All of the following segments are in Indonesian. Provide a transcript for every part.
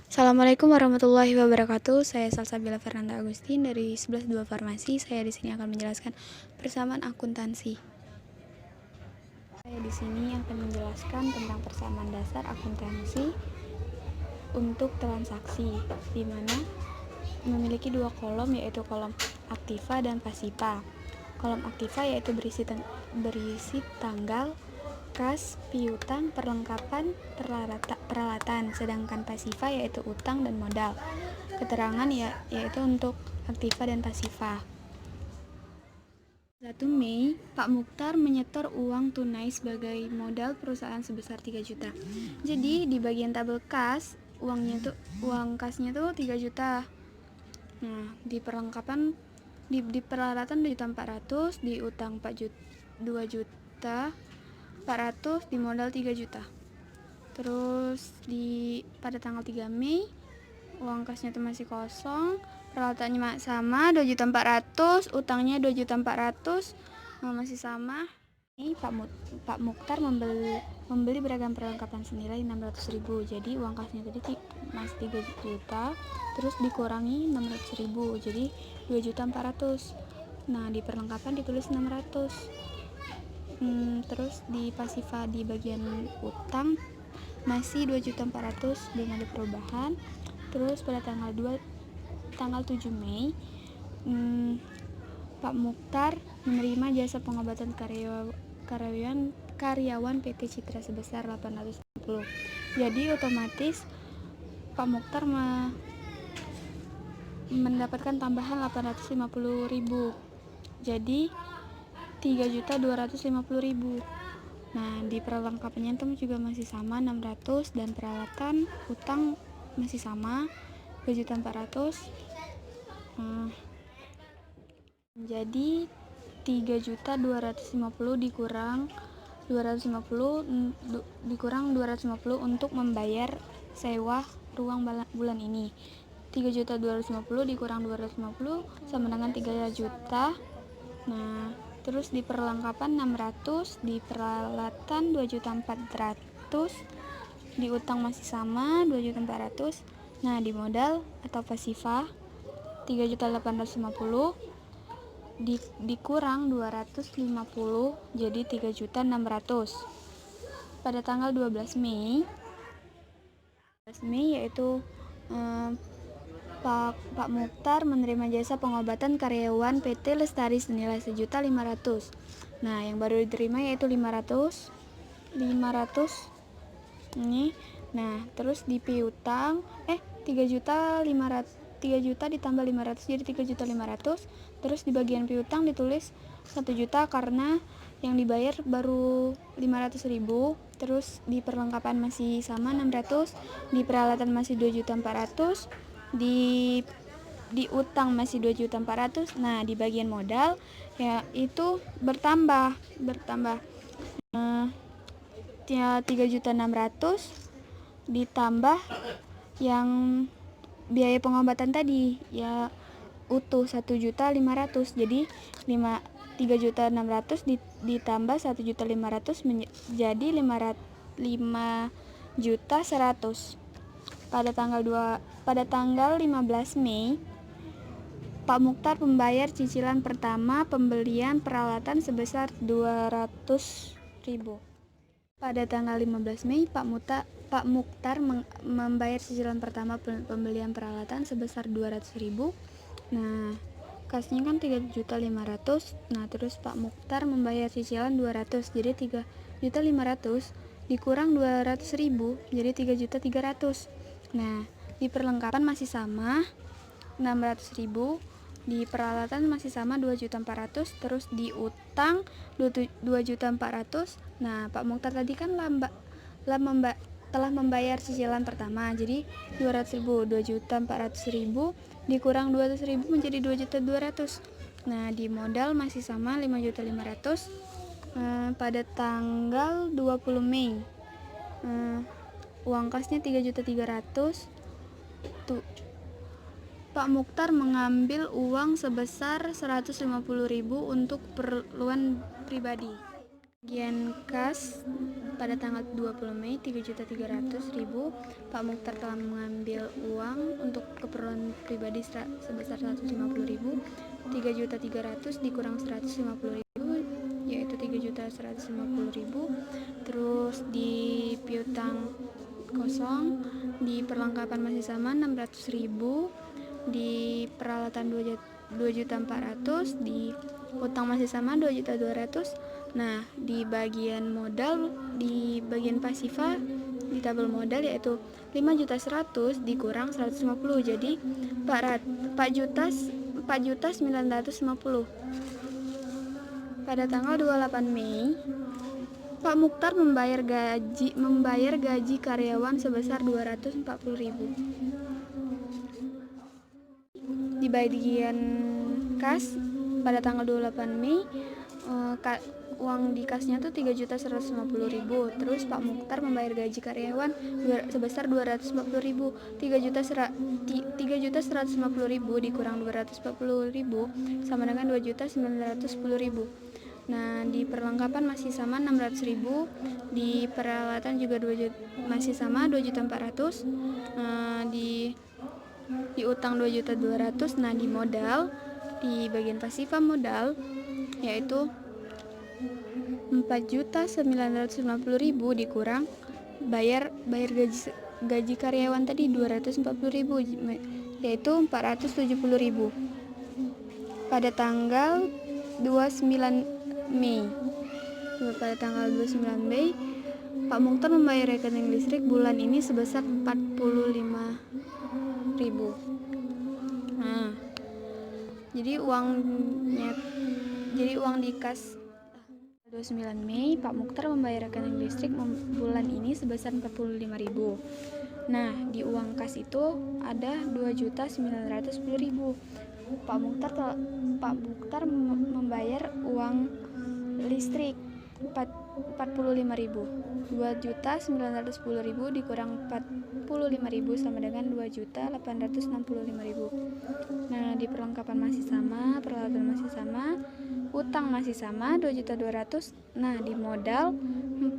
Assalamualaikum warahmatullahi wabarakatuh. Saya Salsabila Fernanda Agustin dari 11.2 Farmasi. Saya di sini akan menjelaskan persamaan akuntansi. Saya di sini akan menjelaskan tentang persamaan dasar akuntansi untuk transaksi, di mana memiliki dua kolom, yaitu kolom aktiva dan pasiva. Kolom aktiva yaitu berisi tanggal, kas, piutang, perlengkapan, peralatan, sedangkan pasiva yaitu utang dan modal. Keterangan yaitu untuk aktiva dan pasiva. 1 Mei, Pak Mukhtar menyetor uang tunai sebagai modal perusahaan sebesar 3 juta. Jadi di bagian tabel kas, uang kasnya tuh 3 juta. Nah, di perlengkapan di peralatan 2.400.000, di utang 2 juta 400, di modal 3 juta. Terus pada tanggal 3 Mei uang kasnya itu masih kosong, peralatannya sama 2.400.000, utangnya 2.400.000, masih sama. Ini Pak Mukhtar membeli beragam perlengkapan senilai 600.000. Jadi uang kasnya tadi masih 3 juta, terus dikurangi 600.000, jadi 2.400.000. Nah, di perlengkapan ditulis 600. Terus di pasiva di bagian utang masih 2.400.000, belum ada perubahan. Terus pada tanggal 7 Mei Pak Mukhtar menerima jasa pengobatan karyawan PT Citra sebesar 850. Jadi otomatis Pak Mukhtar mendapatkan tambahan 850.000. Jadi 3.250.000. Nah, di perlengkapannya itu juga masih sama 600, dan peralatan utang masih sama 2.400. Jadi 3.250 dikurang 250 untuk membayar sewa ruang bulan ini. 3.250 dikurang 250 sama dengan 3 juta. Nah, terus di perlengkapan 600, di peralatan 2.400, di utang masih sama 2.400. Nah, di modal atau pasiva 3.850 dikurang 250 jadi 3.600. Pada tanggal 12 Mei yaitu Pak Mukhtar menerima jasa pengobatan karyawan PT Lestari senilai 1.500.000. Nah, yang baru diterima yaitu 500 ini. Nah, terus di piutang 3 juta ditambah 500 jadi 3.500.000. Terus di bagian piutang ditulis 1 juta karena yang dibayar baru 500.000. Terus di perlengkapan masih sama 600, di peralatan masih 2.400.000, di utang masih 2.400.000. Nah, di bagian modal ya itu bertambah 3.600.000 ditambah yang biaya pengobatan tadi ya utuh 1.500.000. Jadi 3.600.000 ditambah 1.500.000 menjadi 5.100.000. Pada tanggal 15 Mei Pak Mukhtar membayar cicilan pertama pembelian peralatan sebesar 200.000. Pada tanggal 15 Mei Pak Mukhtar membayar cicilan pertama pembelian peralatan sebesar 200.000. Nah, kasnya kan 3.500.000. Nah, terus Pak Mukhtar membayar cicilan 200, jadi 3.500.000 dikurang 200.000 jadi 3.300.000. Nah, di perlengkapan masih sama 600.000, di peralatan masih sama 2.400.000, terus di utang 2.400.000. Nah, Pak Mukhtar tadi kan telah membayar cicilan pertama, jadi 200.000, 2.400.000 dikurang 200.000 menjadi 2.200.000. Nah, di modal masih sama 5.500.000. Pada tanggal 20 Mei uang kasnya 3.300.000. Pak Mukhtar mengambil uang sebesar 150.000 untuk keperluan pribadi. Bagian kas pada tanggal 20 Mei 3.300.000, Pak Mukhtar telah mengambil uang untuk keperluan pribadi sebesar 150.000, 3.300.000 dikurang 150.000 yaitu 3.150.000. Terus di piutang kosong, di perlengkapan masih sama 600.000, di peralatan 2.400.000, di utang masih sama 2.200.000. Nah, di bagian modal, di bagian pasifa di tabel modal yaitu 5.100.000 dikurang 150, jadi 4.950. Pada tanggal 28 Mei, Pak Mukhtar membayar gaji karyawan sebesar 240.000. Di bagian kas pada tanggal 28 Mei, uang di kasnya tuh 3.150.000. Terus Pak Mukhtar membayar gaji karyawan sebesar 240.000. 3.150.000 dikurang 240.000 sama dengan 2.910.000. Nah, di perlengkapan masih sama 600.000, di peralatan juga masih sama 2.400.000. Di utang 2.200.000. Nah, di modal, di bagian pasifa modal yaitu 4.950.000 dikurang bayar gaji karyawan tadi 240.000 yaitu 470.000. Pada tanggal 29 Mei, Pak Mukhtar membayar rekening listrik bulan ini sebesar 45.000. Nah, jadi uang di kas 29 Mei, Pak Mukhtar membayar rekening listrik bulan ini sebesar 45.000. Nah, di uang kas itu ada 2.910.000. Pak Mukhtar membayar uang listrik 45.000. 2.910.000 dikurang 45.000 sama dengan 2.865.000. Nah, di perlengkapan masih sama, peralatan masih sama, utang masih sama 2.200.000. Nah, di modal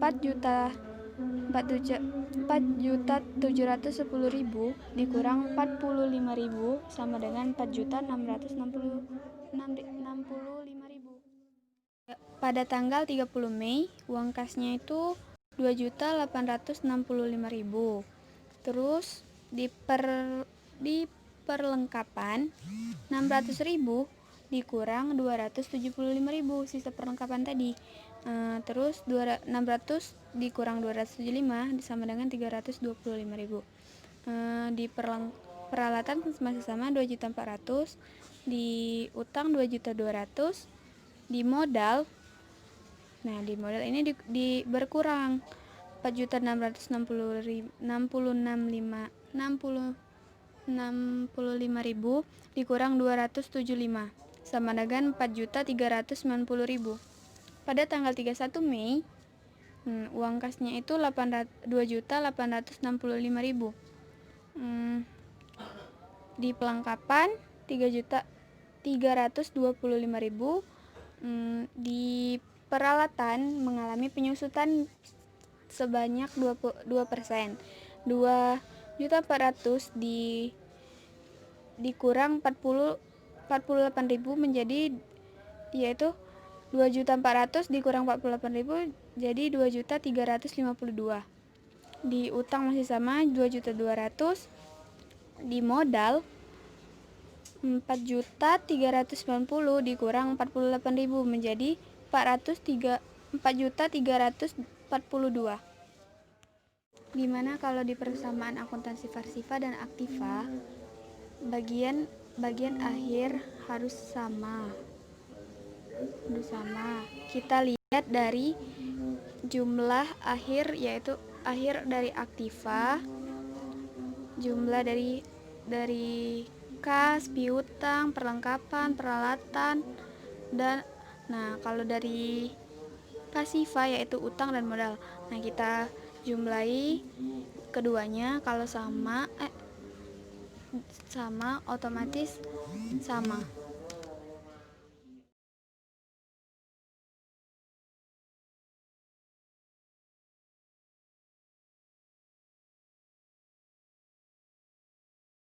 4.710.000 dikurang 45.000 sama dengan 4.665.000. Pada tanggal 30 Mei, uang kasnya itu 2.865.000. Terus di perlengkapan 600.000 dikurang 275.000, sisa perlengkapan tadi. Terus 600 dikurang 275 sama dengan 325.000. Di peralatan masih sama 2.400.000, di utang 2.200.000, di modal. Nah, di modal ini berkurang 4.665.000 dikurang 275 sama dengan 4.390.000. Pada tanggal 31 Mei, uang kasnya itu 2.865.000. Di pelengkapan 3.325.000. Di peralatan mengalami penyusutan sebanyak 2%. 2.400.000 dikurang 48.000 menjadi yaitu 2.400.000 dikurang 48.000 jadi 2.352. Di utang masih sama 2.200.000. Di modal 4.390.000 dikurang 48.000 menjadi 4.342. Dimana kalau di persamaan akuntansi Farsifa dan Aktiva, bagian akhir harus sama. Kita lihat dari jumlah akhir, yaitu akhir dari Aktiva, jumlah dari kas, piutang, perlengkapan, peralatan, dan kalau dari pasifa yaitu utang dan modal. Nah, kita jumlahi keduanya, kalau sama otomatis sama.